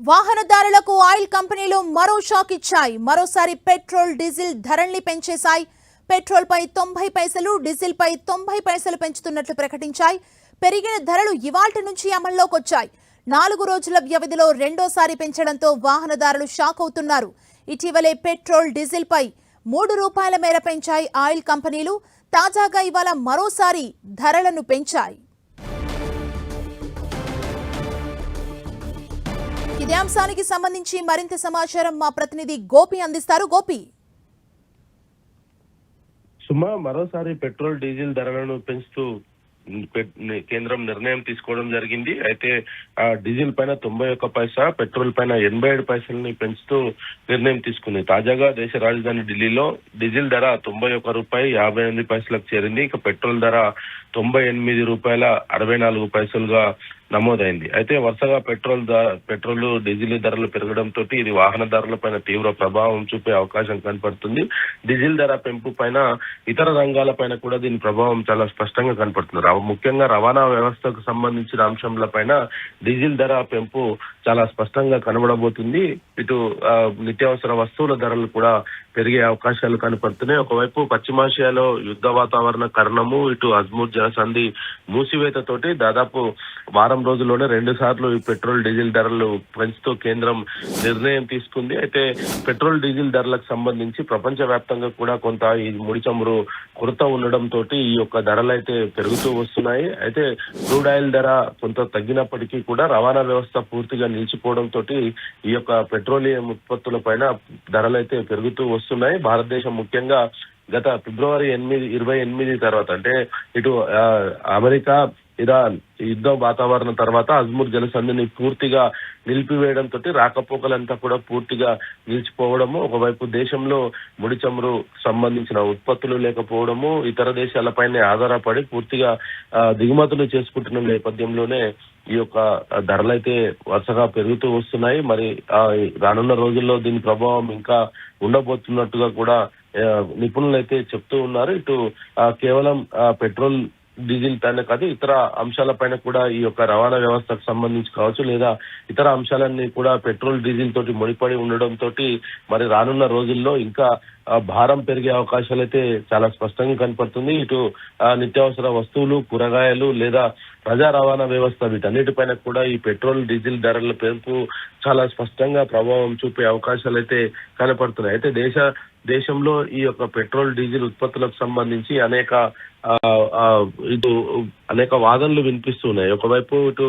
వాహనదారులకు ఆయిల్ కంపెనీలు మరో షాక్ ఇచ్చాయి. మరోసారి పెట్రోల్ డీజిల్ ధరల్ని పెంచేశాయి. పెట్రోల్ పై 90 పైసలు, డీజిల్ పై 90 పైసలు పెంచుతున్నట్లు ప్రకటించాయి. పెరిగిన ధరలు ఇవాల్టి నుంచి అమల్లోకి వచ్చాయి. 4 రోజుల వ్యవధిలో రెండోసారి పెంచడంతో వాహనదారులు షాక్ అవుతున్నారు. ఇటీవలే పెట్రోల్, డీజిల్ పై 3 రూపాయల మేర పెంచాయి ఆయిల్ కంపెనీలు. తాజాగా ఇవాళ మరోసారి ధరలను పెంచాయి. ఇదే అంశానికి సంబంధించి మరింత సమాచారం మా ప్రతినిధి గోపి అందిస్తారు. గోపి, సుమా, మరోసారి పెట్రోల్ డీజిల్ ధరలను పెంచుతూ కేంద్రం నిర్ణయం తీసుకోవడం జరిగింది. అయితే ఆ డీజిల్ పైన 91 పైసా, పెట్రోల్ పైన 87 పైసలని పెంచుతూ నిర్ణయం తీసుకుంది. తాజాగా దేశ రాజధాని ఢిల్లీలో డీజిల్ ధర 91 రూపాయి 58 పైసలకు చేరింది. ఇక పెట్రోల్ ధర 98 రూపాయల 64 పైసలుగా నమోదైంది. అయితే వరుసగా పెట్రోల్ డీజిల్ ధరలు పెరగడంతో ఇది వాహనదారులపైన తీవ్ర ప్రభావం చూపే అవకాశం కనపడుతుంది. డీజిల్ ధర పెంపు పైన ఇతర రంగాలపైన కూడా దీని ప్రభావం చాలా స్పష్టంగా కనపడుతుంది. ముఖ్యంగా రవాణా వ్యవస్థకు సంబంధించిన అంశంలపైన డీజిల్ ధర పెంపు చాలా స్పష్టంగా కనబడబోతుంది. ఇటు నిత్యావసర వస్తువుల ధరలు కూడా పెరిగే అవకాశాలు కనపడుతున్నాయి. ఒకవైపు పశ్చిమాసియాలో యుద్ధ వాతావరణ కారణము, ఇటు అజ్మూర్ జలసంధి మూసివేతతోటి దాదాపు వారం రోజుల్లోనే 2 సార్లు ఈ పెట్రోల్ డీజిల్ ధరలు పెంచుతూ కేంద్రం నిర్ణయం తీసుకుంది. అయితే పెట్రోల్ డీజిల్ ధరలకు సంబంధించి ప్రపంచ వ్యాప్తంగా కూడా కొంత ఈ ముడి చమురు కొరత ఉండడంతో ఈ యొక్క ధరలు అయితే పెరుగుతూ వస్తున్నాయి. అయితే క్రూడ్ ఆయిల్ ధర కొంత తగ్గినప్పటికీ కూడా రవాణా వ్యవస్థ పూర్తిగా నిలిచిపోవడంతో ఈ యొక్క పెట్రోలియం ఉత్పత్తుల పైన ధరలు అయితే పెరుగుతూ వస్తున్నాయి. భారతదేశం ముఖ్యంగా గత ఫిబ్రవరి 28 తర్వాత, అంటే ఇటు అమెరికా, ఇరాన్ యుద్ధ వాతావరణం తర్వాత అజ్మూర్ జలసంధిని పూర్తిగా నిలిపివేయడంతో రాకపోకలంతా కూడా పూర్తిగా నిలిచిపోవడము, ఒకవైపు దేశంలో ముడి చమురు సంబంధించిన ఉత్పత్తులు లేకపోవడము, ఇతర దేశాలపైనే ఆధారపడి పూర్తిగా దిగుమతులు చేసుకుంటున్న నేపథ్యంలోనే ఈ యొక్క ధరలైతే వరుసగా పెరుగుతూ వస్తున్నాయి. మరి రానున్న రోజుల్లో దీని ప్రభావం ఇంకా ఉండబోతున్నట్టుగా కూడా నిపుణులు అయితే చెప్తూ ఉన్నారు. ఇటు కేవలం పెట్రోల్ డీజిల్ పైన కాదు, ఇతర అంశాలపైన కూడా ఈ యొక్క రవాణా వ్యవస్థకు సంబంధించి కావచ్చు, లేదా ఇతర అంశాలన్నీ కూడా పెట్రోల్ డీజిల్ తోటి ముడిపడి ఉండడంతో మరి రానున్న రోజుల్లో ఇంకా భారం పెరిగే అవకాశాలు అయితే చాలా స్పష్టంగా కనపడుతుంది. ఇటు నిత్యావసర వస్తువులు, కూరగాయలు లేదా ప్రజా రవాణా వ్యవస్థ వీటన్నిటిపైన కూడా ఈ పెట్రోల్ డీజిల్ ధరల పెంపు చాలా స్పష్టంగా ప్రభావం చూపే అవకాశాలు అయితే కనపడుతున్నాయి. అయితే దేశంలో ఈ యొక్క పెట్రోల్ డీజిల్ ఉత్పత్తులకు సంబంధించి అనేక వాదనలు వినిపిస్తున్నాయి. ఒకవైపు ఇటు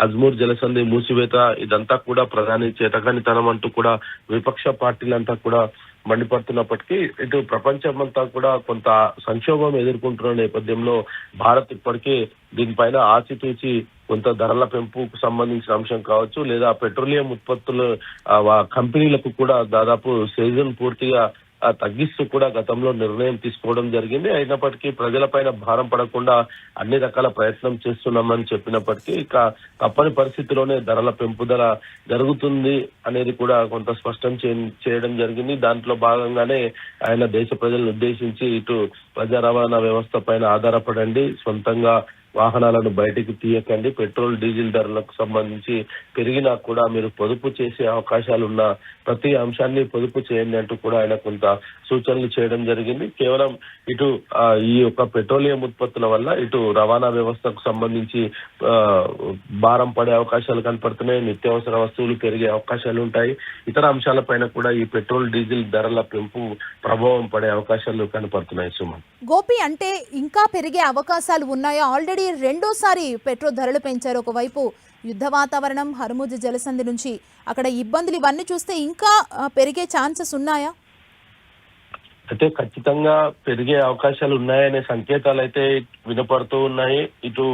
అజ్మూర్ జలసంధి మూసివేత ఇదంతా కూడా ప్రధాని చేతకానితనం అంటూ కూడా విపక్ష పార్టీలంతా కూడా మండిపడుతున్నప్పటికీ ఇటు ప్రపంచమంతా కూడా కొంత సంక్షోభం ఎదుర్కొంటున్న నేపథ్యంలో భారత్ ఇప్పటికీ దీనిపైన ఆచితూచి కొంత ధరల పెంపుకు సంబంధించిన అంశం కావచ్చు, లేదా పెట్రోలియం ఉత్పత్తుల కంపెనీలకు కూడా దాదాపు సీజన్ పూర్తిగా తగ్గిస్తూ కూడా గతంలో నిర్ణయం తీసుకోవడం జరిగింది. అయినప్పటికీ ప్రజలపైన భారం పడకుండా అన్ని రకాల ప్రయత్నం చేస్తున్నామని చెప్పినప్పటికీ ఇక తప్పని పరిస్థితిలోనే ధరల పెంపుదల జరుగుతుంది అనేది కూడా కొంత స్పష్టం చేయడం జరిగింది. దాంట్లో భాగంగానే ఆయన దేశ ప్రజలను ఉద్దేశించి ఇటు ప్రజా రవాణా వ్యవస్థ పైన ఆధారపడండి, సొంతంగా వాహనాలను బయటికి తీయకండి, పెట్రోల్ డీజిల్ ధరలకు సంబంధించి పెరిగినా కూడా మీరు పొదుపు చేసే అవకాశాలున్న ప్రతి అంశాన్ని పొదుపు చేయండి అంటూ కూడా ఆయన కొంత సూచనలు చేయడం జరిగింది. కేవలం ఇటు ఈ యొక్క పెట్రోలియం ఉత్పత్తుల వల్ల ఇటు రవాణా వ్యవస్థకు సంబంధించి భారం పడే అవకాశాలు కనపడుతున్నాయి, నిత్యావసర వస్తువులు పెరిగే అవకాశాలు ఉంటాయి, ఇతర అంశాలపైన కూడా ఈ పెట్రోల్ డీజిల్ ధరల పెంపు ప్రభావం పడే అవకాశాలు కనపడుతున్నాయి. సుమన్, గోపి, అంటే ఇంకా పెరిగే అవకాశాలు ఉన్నాయా? ఆల్రెడీ రెండోసారి పెట్రోల్ ధరలు పెంచారు. ఒకవైపు యుద్ధ వాతావరణం, హర్ముజ్ జలసంధి నుంచి అక్కడ ఇబ్బందులు, ఇవన్నీ చూస్తే ఇంకా పెరిగే ఛాన్సెస్ ఉన్నాయా? అయితే ఖచ్చితంగా పెరిగే అవకాశాలు ఉన్నాయనే సంకేతాలు అయితే వినపడుతూ ఉన్నాయి. ఇటు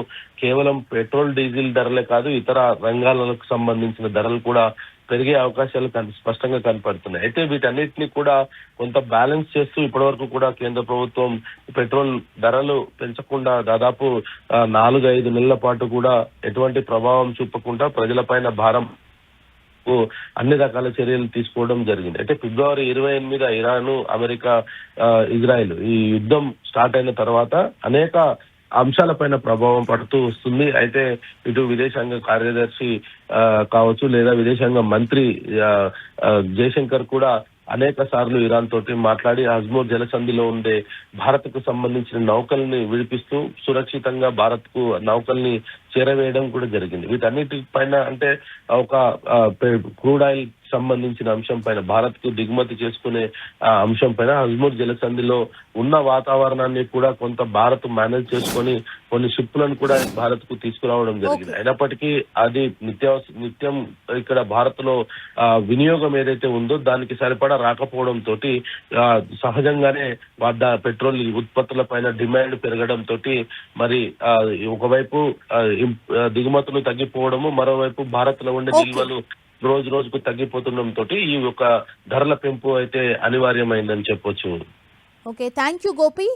కేవలం పెట్రోల్ డీజిల్ ధరలే కాదు, ఇతర రంగాలకు సంబంధించిన ధరలు కూడా పెరిగే అవకాశాలు స్పష్టంగా కనపడుతున్నాయి. అయితే వీటన్నిటిని కూడా కొంత బ్యాలెన్స్ చేస్తూ ఇప్పటివరకు కూడా కేంద్ర ప్రభుత్వం పెట్రోల్ ధరలు పెంచకుండా దాదాపు 4-5 నెలల పాటు కూడా ఎటువంటి ప్రభావం చూపకుండా ప్రజలపైన భారం అన్ని రకాల చర్యలు తీసుకోవడం జరిగింది. అయితే ఫిబ్రవరి 28 ఇరాన్, అమెరికా, ఇజ్రాయెల్ ఈ యుద్ధం స్టార్ట్ అయిన తర్వాత అనేక అంశాలపైన ప్రభావం పడుతూ వస్తుంది. అయితే ఇటు విదేశాంగ కార్యదర్శి కావచ్చు లేదా విదేశాంగ మంత్రి జయశంకర్ కూడా అనేక సార్లు ఇరాన్ తోటి మాట్లాడి హర్ముజ్ జలసంధిలో ఉండే భారత్ కు సంబంధించిన నౌకల్ని విడిపిస్తూ సురక్షితంగా భారత్ కు నౌకల్ని చేరవేయడం కూడా జరిగింది. వీటన్నిటి పైన అంటే ఒక క్రూడ్ ఆయిల్ సంబంధించిన అంశం పైన భారత్ కు దిగుమతి చేసుకునే అంశం పైన హర్ముజ్ జలసంధిలో ఉన్న వాతావరణాన్ని కూడా కొంత భారత్ మేనేజ్ చేసుకొని కొన్ని షిప్లను కూడా భారత్ కు తీసుకురావడం జరిగింది. అయినప్పటికీ అది నిత్యం ఇక్కడ భారత్ లో వినియోగం ఏదైతే ఉందో దానికి సరిపడా రాకపోవడం తోటి సహజంగానే పెట్రోల్ ఉత్పత్తుల పైన డిమాండ్ పెరగడం తోటి మరి ఒకవైపు దిగుమతులు తగ్గిపోవడము, మరోవైపు భారత్ లో ఉండే నిల్వలు రోజుకు తగ్గిపోతుండడం తోటి ఈ యొక్క ధరల పెంపు అయితే అనివార్యమైందని చెప్పొచ్చు. Okay, thank you Gopi.